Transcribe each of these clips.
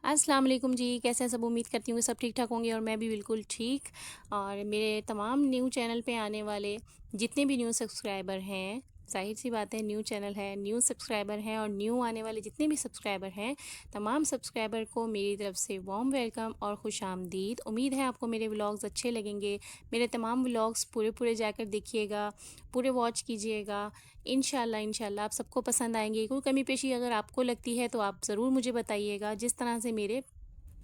अस्सलाम वालेकुम जी, कैसे हैं सब? उम्मीद करती हूँ कि सब ठीक-ठाक होंगे और मैं भी बिल्कुल ठीक। और मेरे तमाम न्यू चैनल पे आने वाले जितने भी न्यू सब्सक्राइबर हैं, ज़ाहिर-सी बात है न्यू चैनल है, न्यू सब्सक्राइबर हैं और न्यू आने वाले जितने भी सब्सक्राइबर हैं, तमाम सब्सक्राइबर को मेरी तरफ से वार्म वेलकम और खुशामदीद। उम्मीद है आपको मेरे व्लॉग्स अच्छे लगेंगे। मेरे तमाम व्लॉग्स पूरे-पूरे जाकर देखिएगा, पूरे वॉच कीजिएगा। इंशाल्लाह इंशाल्लाह आप सबको पसंद आएँगे। कोई कमी पेशी अगर आपको लगती है तो आप ज़रूर मुझे बताइएगा। जिस तरह से मेरे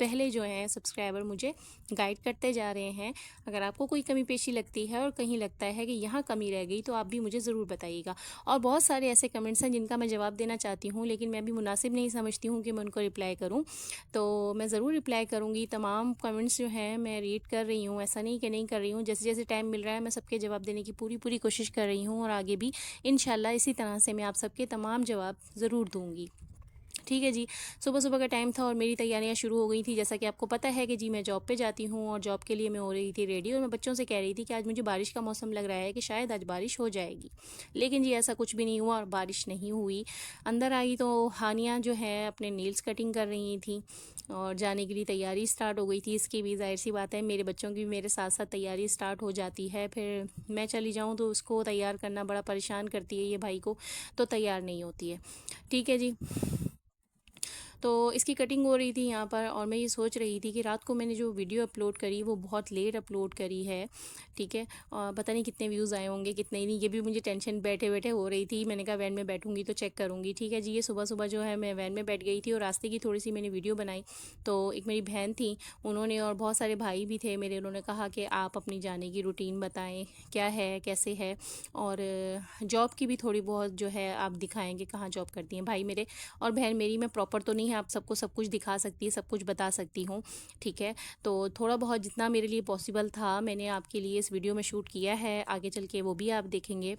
पहले जो हैं सब्सक्राइबर मुझे गाइड करते जा रहे हैं, अगर आपको कोई कमी पेशी लगती है और कहीं लगता है कि यहाँ कमी रह गई तो आप भी मुझे ज़रूर बताइएगा। और बहुत सारे ऐसे कमेंट्स हैं जिनका मैं जवाब देना चाहती हूँ, लेकिन मैं भी मुनासिब नहीं समझती हूँ कि मैं उनको रिप्लाई करूँ। तो मैं ज़रूर रिप्लाई करूँगी। तमाम कमेंट्स जो हैं मैं रीड कर रही हूँ, ऐसा नहीं कि नहीं कर रही हूँ। जैसे जैसे टाइम मिल रहा है मैं सबके जवाब देने की पूरी पूरी कोशिश कर रही हूँ और आगे भी इंशाल्लाह इसी तरह से मैं आप सबके तमाम जवाब ज़रूर दूँगी। ठीक है जी। सुबह-सुबह का टाइम था और मेरी तैयारियां शुरू हो गई थी। जैसा कि आपको पता है कि जी मैं जॉब पे जाती हूँ और जॉब के लिए मैं हो रही थी रेडी और मैं बच्चों से कह रही थी कि आज मुझे बारिश का मौसम लग रहा है कि शायद आज बारिश हो जाएगी। लेकिन जी ऐसा कुछ भी नहीं हुआ और बारिश नहीं हुई। अंदर आई तो हानिया जो है अपने नेल्स कटिंग कर रही थी और जाने के लिए तैयारी स्टार्ट हो गई थी। इसकी भी ज़ाहिर-सी बात है मेरे बच्चों की भी मेरे साथ-साथ तैयारी स्टार्ट हो जाती है। फिर मैं चली जाऊँ तो उसको तैयार करना बड़ा परेशान करती है ये भाई को, तो तैयार नहीं होती है। ठीक है जी। तो इसकी कटिंग हो रही थी यहाँ पर और मैं ये सोच रही थी कि रात को मैंने जो वीडियो अपलोड करी वो बहुत लेट अपलोड करी है। ठीक है। पता नहीं कितने व्यूज़ आए होंगे कितने नहीं, ये भी मुझे टेंशन बैठे बैठे हो रही थी। मैंने कहा वैन में बैठूंगी तो चेक करूँगी। ठीक है जी। ये सुबह सुबह जो है मैं वैन में बैठ गई थी और रास्ते की थोड़ी सी मैंने वीडियो बनाई। तो एक मेरी बहन थी, उन्होंने और बहुत सारे भाई भी थे मेरे, उन्होंने कहा कि आप अपनी जाने की रूटीन बताएं, क्या है कैसे है, और जॉब की भी थोड़ी बहुत जो है आप दिखाएंगे कहाँ जॉब करती हैं। भाई मेरे और बहन मेरी मैं प्रॉपर तो नहीं है आप सबको सब कुछ दिखा सकती, सब कुछ बता सकती हूँ। ठीक है। तो थोड़ा बहुत जितना मेरे लिए पॉसिबल था मैंने आपके लिए इस वीडियो में शूट किया है, आगे चल के वो भी आप देखेंगे।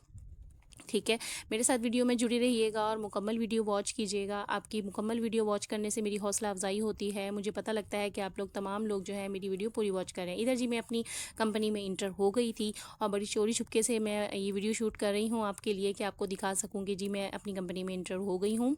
ठीक है। मेरे साथ वीडियो में जुड़े रहिएगा और मुकम्मल वीडियो वॉच कीजिएगा। आपकी मुकम्मल वीडियो वॉच करने से मेरी हौसला अफजाई होती है। मुझे पता लगता है कि आप लोग तमाम लोग जो है मेरी वीडियो पूरी वॉच कर रहे हैं। इधर जी मैं अपनी कंपनी में इंटर हो गई थी और बड़ी चोरी छुपके से मैं ये वीडियो शूट कर रही हूँ आपके लिए कि आपको दिखा सकूँ कि जी मैं अपनी कंपनी में इंटर हो गई हूँ।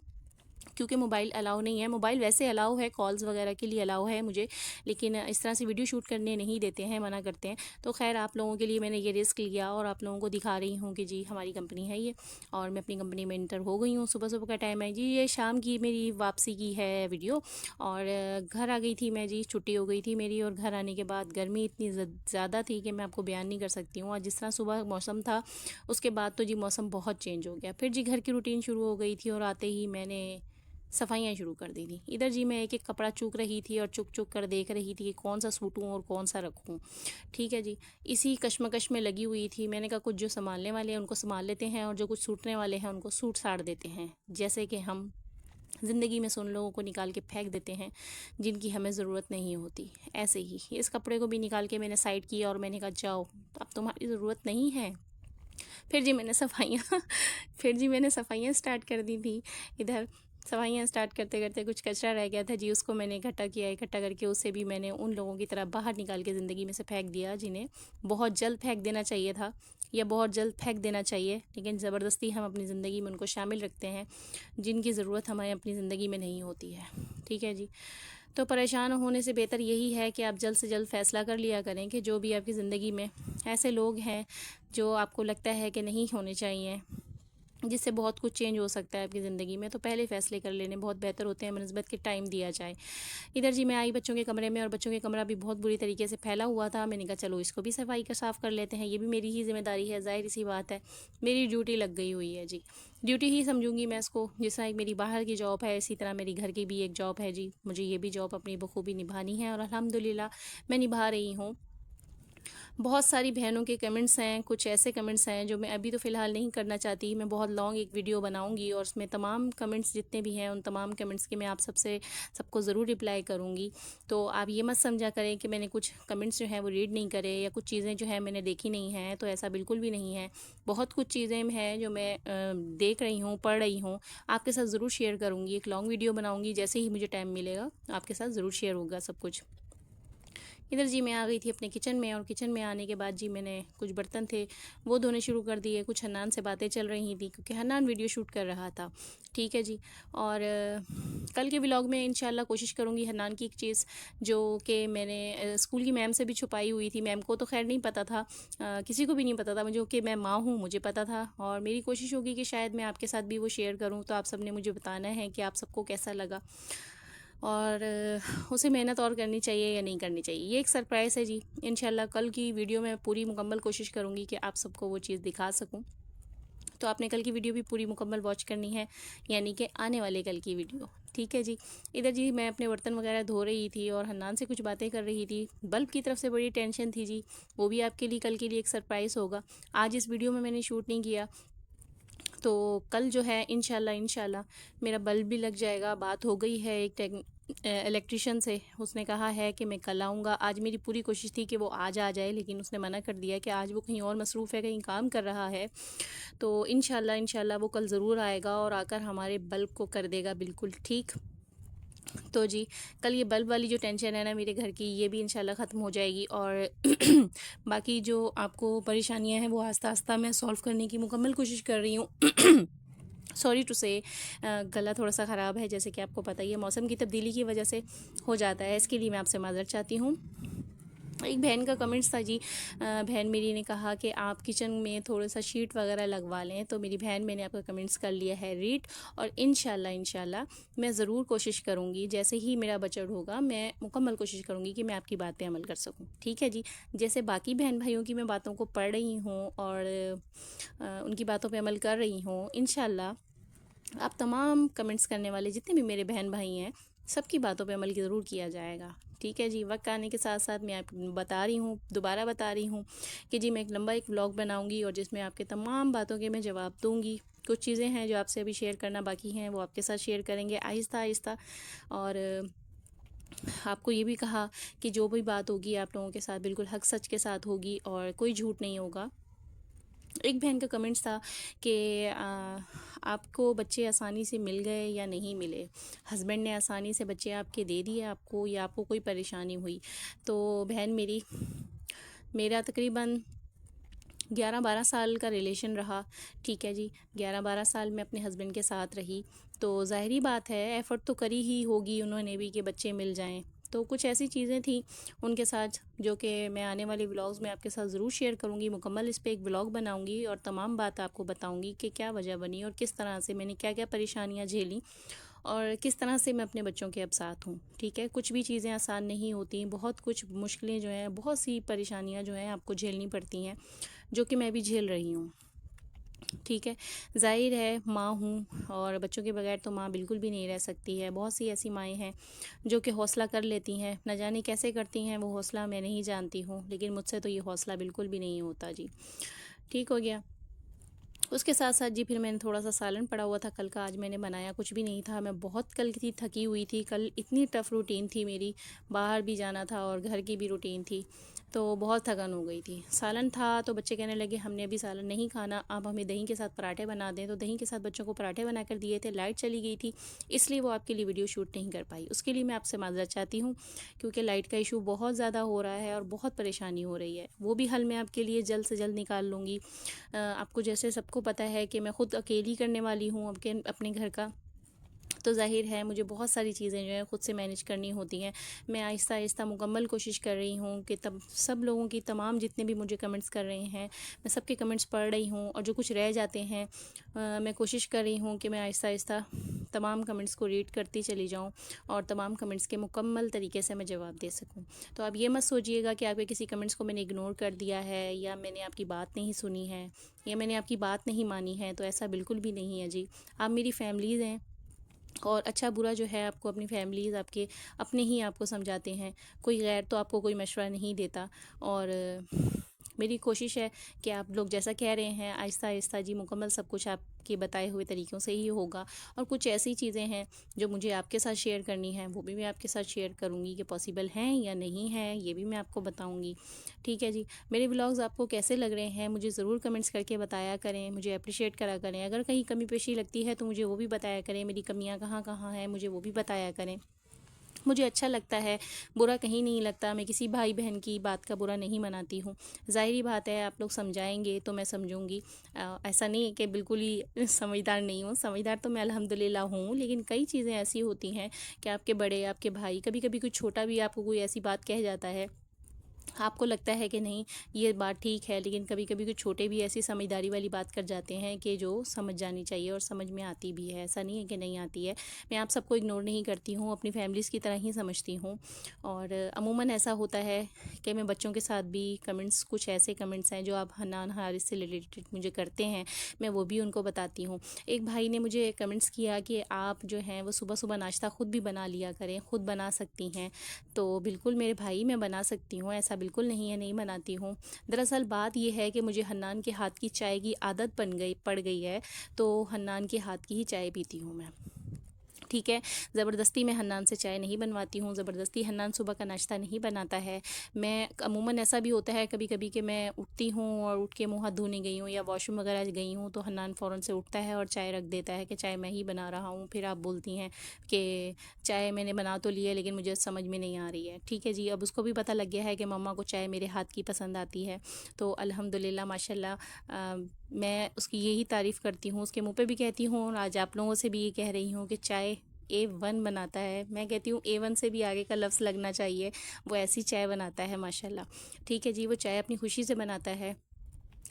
क्योंकि मोबाइल अलाउ नहीं है। मोबाइल वैसे अलाउ है, कॉल्स वगैरह के लिए अलाउ है मुझे, लेकिन इस तरह से वीडियो शूट करने नहीं देते हैं, मना करते हैं। तो खैर आप लोगों के लिए मैंने ये रिस्क लिया और आप लोगों को दिखा रही हूँ कि जी हमारी कंपनी है ये और मैं अपनी कंपनी में इंटर हो गई हूँ। सुबह सुबह का टाइम है जी, ये शाम की मेरी वापसी की है वीडियो। और घर आ गई थी मैं जी, छुट्टी हो गई थी मेरी और घर आने के बाद गर्मी इतनी ज़्यादा थी कि मैं आपको बयान नहीं कर सकती हूँ। और जिस तरह सुबह मौसम था उसके बाद तो जी मौसम बहुत चेंज हो गया। फिर जी घर की रूटीन शुरू हो गई थी और आते ही मैंने सफाइयाँ शुरू कर दी थी। इधर जी मैं एक एक कपड़ा चूक रही थी और चुक चुक कर देख रही थी कि कौन सा सूटूं और कौन सा रखूं। ठीक है जी। इसी कश्मकश में लगी हुई थी। मैंने कहा कुछ जो संभालने वाले हैं उनको संभाल लेते हैं और जो कुछ सूटने वाले हैं उनको सूट साड़ देते हैं। जैसे कि हम ज़िंदगी में से उन लोगों को निकाल के फेंक देते हैं जिनकी हमें ज़रूरत नहीं होती। ऐसे ही इस कपड़े को भी निकाल के मैंने साइड किया और मैंने कहा जाओ, अब तुम्हारी ज़रूरत नहीं है। फिर जी मैंने सफाइयाँ फिर जी मैंने सफाइयाँ स्टार्ट कर दी थी। इधर सफाइयाँ स्टार्ट करते करते कुछ कचरा रह गया था जी, उसको मैंने इकट्ठा किया। इकट्ठा करके उसे भी मैंने उन लोगों की तरह बाहर निकाल के ज़िंदगी में से फेंक दिया जिन्हें बहुत जल्द फेंक देना चाहिए था या बहुत जल्द फेंक देना चाहिए, लेकिन ज़बरदस्ती हम अपनी ज़िंदगी में उनको शामिल रखते हैं जिनकी ज़रूरत हमें अपनी ज़िंदगी में नहीं होती है। ठीक है जी। तो परेशान होने से बेहतर यही है कि आप जल्द से जल्द फ़ैसला कर लिया करें कि जो भी आपकी ज़िंदगी में ऐसे लोग हैं जो आपको लगता है कि नहीं होने चाहिए, जिससे बहुत कुछ चेंज हो सकता है आपकी ज़िंदगी में, तो पहले फ़ैसले कर लेने बहुत बेहतर होते हैं बनस्बत के टाइम दिया जाए। इधर जी मैं आई बच्चों के कमरे में और बच्चों के कमरा भी बहुत बुरी तरीके से फैला हुआ था। मैंने कहा चलो इसको भी सफाई का साफ़ कर लेते हैं, ये भी मेरी ही ज़िम्मेदारी है, ज़ाहिर सी बात है मेरी ड्यूटी लग गई हुई है जी। ड्यूटी ही समझूंगी मैं इसको। जिस तरह एक मेरी बाहर की जॉब है इसी तरह मेरी घर की भी एक जॉब है जी। मुझे ये भी जॉब अपनी बखूबी निभानी है और अल्हम्दुलिल्लाह मैं निभा रही हूँ। बहुत सारी बहनों के कमेंट्स हैं, कुछ ऐसे कमेंट्स हैं जो मैं अभी तो फ़िलहाल नहीं करना चाहती। मैं बहुत लॉन्ग एक वीडियो बनाऊंगी और उसमें तमाम कमेंट्स जितने भी हैं उन तमाम कमेंट्स के मैं आप सबको ज़रूर रिप्लाई करूंगी। तो आप ये मत समझा करें कि मैंने कुछ कमेंट्स जो हैं वो रीड नहीं करे या कुछ चीज़ें जो है मैंने देखी नहीं हैं, तो ऐसा बिल्कुल भी नहीं है। बहुत कुछ चीज़ें हैं जो मैं देख रही हूँ, पढ़ रही हूँ, आपके साथ ज़रूर शेयर करूँगी। एक लॉन्ग वीडियो बनाऊँगी, जैसे ही मुझे टाइम मिलेगा आपके साथ ज़रूर शेयर होगा सब कुछ। इधर जी मैं आ गई थी अपने किचन में, और किचन में आने के बाद जी मैंने कुछ बर्तन थे वो धोने शुरू कर दिए। कुछ हन्नान से बातें चल रही थी क्योंकि हन्नान वीडियो शूट कर रहा था। ठीक है जी। और कल के व्लॉग में इंशाल्लाह कोशिश करूँगी हन्नान की एक चीज़ जो कि मैंने स्कूल की मैम से भी छुपाई हुई थी। मैम को तो खैर नहीं पता था, किसी को भी नहीं पता था मुझे कि मैं माँ हूँ, मुझे पता था। और मेरी कोशिश होगी कि शायद मैं आपके साथ भी वो शेयर करूँ, तो आप सबने मुझे बताना है कि आप सबको कैसा लगा, और उसे मेहनत और करनी चाहिए या नहीं करनी चाहिए। ये एक सरप्राइज़ है जी। इंशाल्लाह कल की वीडियो में पूरी मुकम्मल कोशिश करूँगी कि आप सबको वो चीज़ दिखा सकूँ। तो आपने कल की वीडियो भी पूरी मुकम्मल वॉच करनी है, यानी कि आने वाले कल की वीडियो। ठीक है जी। इधर जी मैं अपने बर्तन वगैरह धो रही थी और हन्नान से कुछ बातें कर रही थी। बल्ब की तरफ से बड़ी टेंशन थी जी, वो भी आपके लिए कल के लिए एक सरप्राइज़ होगा। आज इस वीडियो में मैंने शूट नहीं किया, तो कल जो है इंशाल्लाह मेरा बल्ब भी लग जाएगा। बात हो गई है एक इलेक्ट्रिशियन से, उसने कहा है कि मैं कल आऊँगा। आज मेरी पूरी कोशिश थी कि वो आज आ जाए, लेकिन उसने मना कर दिया कि आज वो कहीं और मसरूफ़ है, कहीं काम कर रहा है। तो इंशाल्लाह वो कल ज़रूर आएगा और आकर हमारे बल्ब को कर देगा बिल्कुल ठीक। तो जी कल ये बल्ब वाली जो टेंशन है ना मेरे घर की, ये भी इंशाल्लाह ख़त्म हो जाएगी। और बाकी जो आपको परेशानियां हैं वो आस्ता आस्ता मैं सॉल्व करने की मुकम्मल कोशिश कर रही हूँ। सॉरी टू से, गला थोड़ा सा ख़राब है, जैसे कि आपको पता ही है मौसम की तब्दीली की वजह से हो जाता है। इसके लिए मैं आपसे माज़रत चाहती हूँ। एक बहन का कमेंट्स था जी, बहन मेरी ने कहा कि आप किचन में थोड़ा सा शीट वगैरह लगवा लें। तो मेरी बहन, मैंने आपका कमेंट्स कर लिया है रीड, और इंशाल्लाह मैं ज़रूर कोशिश करूँगी, जैसे ही मेरा बजट होगा मैं मुकम्मल कोशिश करूँगी कि मैं आपकी बात पे अमल कर सकूँ। ठीक है जी। जैसे बाकी बहन भाइयों की मैं बातों को पढ़ रही हूँ और उनकी बातों पे अमल कर रही हूँ, इंशाल्लाह आप तमाम कमेंट्स करने वाले जितने भी मेरे बहन भाई हैं, सबकी बातों पे अमल ज़रूर किया जाएगा। ठीक है जी। वक्त आने के साथ साथ मैं आपको बता रही हूँ, दोबारा बता रही हूँ कि जी मैं एक लंबा एक व्लॉग बनाऊँगी और जिसमें आपके तमाम बातों के मैं जवाब दूँगी। कुछ चीज़ें हैं जो आपसे अभी शेयर करना बाकी हैं, वो आपके साथ शेयर करेंगे आहिस्ता आहिस्ता। और आपको ये भी कहा कि जो भी बात होगी आप लोगों के साथ बिल्कुल हक सच के साथ होगी और कोई झूठ नहीं होगा। एक बहन का कमेंट्स था कि आपको बच्चे आसानी से मिल गए या नहीं मिले, हस्बैंड ने आसानी से बच्चे आपके दे दिए आपको, या आपको कोई परेशानी हुई। तो बहन मेरी, मेरा तकरीबन 11-12 साल का रिलेशन रहा। ठीक है जी। 11-12 साल में अपने हस्बैंड के साथ रही, तो ज़ाहिरी बात है एफ़र्ट तो करी ही होगी उन्होंने भी कि बच्चे मिल जाएं। तो कुछ ऐसी चीज़ें थी उनके साथ जो कि मैं आने वाले व्लॉग्स में आपके साथ ज़रूर शेयर करूँगी। मुकम्मल इस पे एक व्लॉग बनाऊँगी और तमाम बात आपको बताऊँगी कि क्या वजह बनी और किस तरह से मैंने क्या क्या परेशानियाँ झेली और किस तरह से मैं अपने बच्चों के अब साथ हूँ। ठीक है। कुछ भी चीज़ें आसान नहीं होती, बहुत कुछ मुश्किलें जो हैं, बहुत सी परेशानियाँ जो हैं आपको झेलनी पड़ती हैं, जो कि मैं भी झेल रही हूँ। ठीक है। ज़ाहिर है माँ हूँ और बच्चों के बगैर तो माँ बिल्कुल भी नहीं रह सकती है। बहुत सी ऐसी माएँ हैं जो कि हौसला कर लेती हैं, न जाने कैसे करती हैं वो हौसला, मैं नहीं जानती हूँ, लेकिन मुझसे तो ये हौसला बिल्कुल भी नहीं होता जी। ठीक हो गया। उसके साथ साथ जी फिर मैंने थोड़ा सा सालन पड़ा हुआ था कल का, आज मैंने बनाया कुछ भी नहीं था। मैं बहुत कल की थकी हुई थी, कल इतनी टफ़ रूटीन थी मेरी, बाहर भी जाना था और घर की भी रूटीन थी, तो बहुत थकान हो गई थी। सालन था तो बच्चे कहने लगे हमने अभी सालन नहीं खाना, आप हमें दही के साथ पराठे बना दें। तो दही के साथ बच्चों को पराठे बना कर दिए थे। लाइट चली गई थी, इसलिए वो आपके लिए वीडियो शूट नहीं कर पाई। उसके लिए मैं आपसे माज़रत चाहती हूँ, क्योंकि लाइट का इशू बहुत ज़्यादा हो रहा है और बहुत परेशानी हो रही है। वो भी हल मैं आपके लिए जल्द से जल्द निकाल लूँगी। आपको जैसे सबको पता है कि मैं ख़ुद अकेली करने वाली हूँ अपने घर का, तो ज़ाहिर है मुझे बहुत सारी चीज़ें जो है ख़ुद से मैनेज करनी होती हैं। मैं आहिस्ता आहिस्ता मुकम्मल कोशिश कर रही हूँ कि तब सब लोगों की, तमाम जितने भी मुझे कमेंट्स कर रहे हैं, मैं सबके कमेंट्स पढ़ रही हूँ, और जो कुछ रह जाते हैं मैं कोशिश कर रही हूँ कि मैं आहिस्ता आहिस्ता तमाम कमेंट्स को रीड करती चली जाऊँ और तमाम कमेंट्स के मुकम्मल तरीके से मैं जवाब दे सकूँ। तो आप ये मत सोचिएगा कि आपके किसी कमेंट्स को मैंने इग्नोर कर दिया है, या मैंने आपकी बात नहीं सुनी है, या मैंने आपकी बात नहीं मानी है, तो ऐसा बिल्कुल भी नहीं है जी। आप मेरी फैमिलीज़ हैं और अच्छा बुरा जो है आपको अपनी फैमिलीज़ आपके अपने ही आपको समझाते हैं, कोई गैर तो आपको कोई मशवरा नहीं देता। और मेरी कोशिश है कि आप लोग जैसा कह रहे हैं आहिस्ता आहिस्ता जी मुकम्मल सब कुछ आपके बताए हुए तरीक़ों से ही होगा। और कुछ ऐसी चीज़ें हैं जो मुझे आपके साथ शेयर करनी है, वो भी मैं आपके साथ शेयर करूँगी कि पॉसिबल हैं या नहीं हैं, ये भी मैं आपको बताऊँगी। ठीक है जी। मेरे व्लॉग्स आपको कैसे लग रहे हैं मुझे ज़रूर कमेंट्स करके बताया करें, मुझे अप्रिशिएट करा करें। अगर कहीं कमी पेशी लगती है तो मुझे वो भी बताया करें, मेरी कमियाँ कहाँ कहाँ हैं मुझे वो भी बताया करें। मुझे अच्छा लगता है, बुरा कहीं नहीं लगता। मैं किसी भाई बहन की बात का बुरा नहीं मनाती हूँ। ज़ाहिर बात है, आप लोग समझाएँगे तो मैं समझूँगी। ऐसा नहीं है कि बिल्कुल ही समझदार नहीं हूँ, समझदार तो मैं अल्हम्दुलिल्लाह हूँ, लेकिन कई चीज़ें ऐसी होती हैं कि आपके बड़े, आपके भाई, कभी-कभी कोई छोटा भी आपको कोई ऐसी बात कह जाता है, आपको लगता है कि नहीं ये बात ठीक है, लेकिन कभी-कभी कुछ छोटे भी ऐसी समझदारी वाली बात कर जाते हैं कि जो समझ जानी चाहिए और समझ में आती भी है। ऐसा नहीं है कि नहीं आती है। मैं आप सबको इग्नोर नहीं करती हूँ, अपनी फैमिलीज़ की तरह ही समझती हूँ। और अमूमन ऐसा होता है कि मैं बच्चों के साथ भी कमेंट्स, कुछ ऐसे कमेंट्स हैं जो आप हन्नान हारिस से रिलेटेड मुझे करते हैं, मैं वो भी उनको बताती हूँ। एक भाई ने मुझे कमेंट्स किया कि आप जो हैं वो सुबह-सुबह नाश्ता खुद भी बना लिया करें, खुद बना सकती हैं। तो बिल्कुल मेरे भाई, मैं बना सकती हूँ, ऐसा बिल्कुल नहीं है नहीं बनाती हूँ। दरअसल बात ये है कि मुझे हन्नान के हाथ की चाय की आदत पड़ गई है, तो हन्नान के हाथ की ही चाय पीती हूँ मैं। ठीक है, ज़बरदस्ती मैं हन्नान से चाय नहीं बनवाती हूँ, ज़बरदस्ती हन्नान सुबह का नाश्ता नहीं बनाता है। मैं अमूमन ऐसा भी होता है कभी-कभी कि मैं उठती हूँ और उठ के मुँह हाथ धोने गई हूँ या वॉशरूम वगैरह गई हूँ, तो हन्नान फ़ौरन से उठता है और चाय रख देता है कि चाय मैं ही बना रहा हूँ। फिर आप बोलती हैं कि चाय मैंने बना तो ली है, लेकिन मुझे समझ में नहीं आ रही है। ठीक है जी, अब उसको भी पता लग गया है कि मम्मा को चाय मेरे हाथ की पसंद आती है। तो अल्हम्दुलिल्लाह माशाल्लाह, मैं उसकी यही तारीफ़ करती हूँ, उसके मुँह पे भी कहती हूँ और आज आप लोगों से भी ये कह रही हूँ कि चाय A1 बनाता है। मैं कहती हूँ A1 से भी आगे का लफ्ज़ लगना चाहिए, वो ऐसी चाय बनाता है माशाल्लाह। ठीक है जी, वो चाय अपनी खुशी से बनाता है।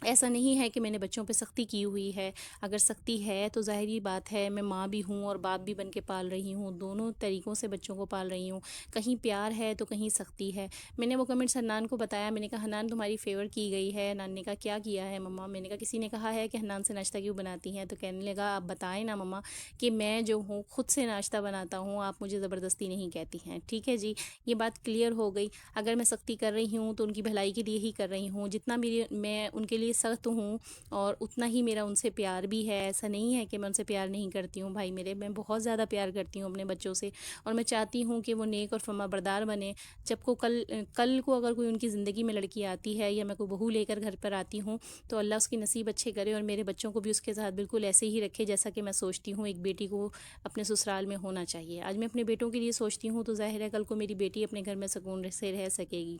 ऐसा नहीं है कि मैंने बच्चों पे सख्ती की हुई है। अगर सख्ती है तो ज़ाहिर-सी बात है, मैं माँ भी हूँ और बाप भी बन के पाल रही हूँ, दोनों तरीक़ों से बच्चों को पाल रही हूँ। कहीं प्यार है तो कहीं सख्ती है। मैंने वो कमेंट्स हन्नान को बताया, मैंने कहा हन्नान तुम्हारी फ़ेवर की गई है। हन्नान ने कहा क्या किया है मम्मा? मैंने कहा किसी ने कहा है कि हन्नान से नाश्ता क्यों बनाती हैं? तो कहने लगा आप बताएँ ना मम्मा कि मैं जो हूँ खुद से नाश्ता बनाता हूँ, आप मुझे ज़बरदस्ती नहीं कहती हैं। ठीक है जी, ये बात क्लियर हो गई। अगर मैं सख्ती कर रही हूँ तो उनकी भलाई के लिए ही कर रही हूँ। जितना मेरी मैं उनके लिए सख्त हूँ और उतना ही मेरा उनसे प्यार भी है। ऐसा नहीं है कि मैं उनसे प्यार नहीं करती हूँ भाई मेरे, मैं बहुत ज़्यादा प्यार करती हूँ अपने बच्चों से और मैं चाहती हूँ कि वो नेक और फर्माबरदार बने। जब को कल को अगर कोई उनकी ज़िंदगी में लड़की आती है या मैं कोई बहू लेकर घर पर आती हूँ, तो अल्लाह उसकी नसीब अच्छे करे और मेरे बच्चों को भी उसके साथ बिल्कुल ऐसे ही रखे जैसा कि मैं सोचती हूँ एक बेटी को अपने ससुराल में होना चाहिए। आज मैं अपने बेटों के लिए सोचती हूँ, तो ज़ाहिर है कल को मेरी बेटी अपने घर में सुकून से रह सकेगी।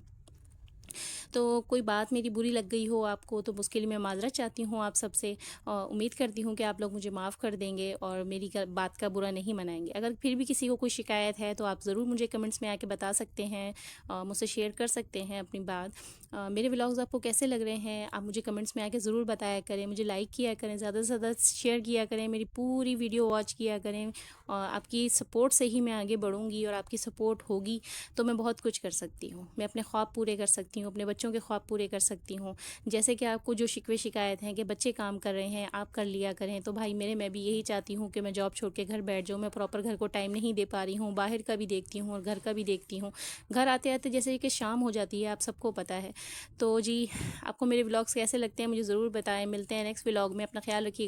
तो कोई बात मेरी बुरी लग गई हो आपको, तो उसके लिए मैं माज़रत चाहती हूँ आप सबसे। उम्मीद करती हूँ कि आप लोग मुझे माफ़ कर देंगे और मेरी बात का बुरा नहीं मनाएंगे। अगर फिर भी किसी को कोई शिकायत है तो आप ज़रूर मुझे कमेंट्स में आके बता सकते हैं, मुझसे शेयर कर सकते हैं अपनी बात। मेरे व्लॉग्स आपको कैसे लग रहे हैं, आप मुझे कमेंट्स में आके ज़रूर बताया करें, मुझे लाइक किया करें, ज़्यादा से ज़्यादा शेयर किया करें, मेरी पूरी वीडियो वॉच किया करें। आपकी सपोर्ट से ही मैं आगे बढ़ूँगी और आपकी सपोर्ट होगी तो मैं बहुत कुछ कर सकती हूँ। मैं अपने ख्वाब पूरे कर सकती हूँ, अपने बच्चों के ख्वाब पूरे कर सकती हूँ। जैसे कि आपको जो शिकवे शिकायत हैं कि बच्चे काम कर रहे हैं, आप कर लिया करें, तो भाई मेरे, मैं भी यही चाहती हूँ कि मैं जॉब छोड़ के घर बैठ जाऊँ। मैं प्रॉपर घर को टाइम नहीं दे पा रही हूँ, बाहर का भी देखती हूँ और घर का भी देखती हूँ। घर आते-आते जैसे कि शाम हो जाती है, आप सबको पता है। तो जी, आपको मेरे व्लॉग्स कैसे लगते हैं मुझे ज़रूर बताएँ। मिलते हैं नेक्स्ट व्लॉग में, अपना ख़्याल रखिएगा।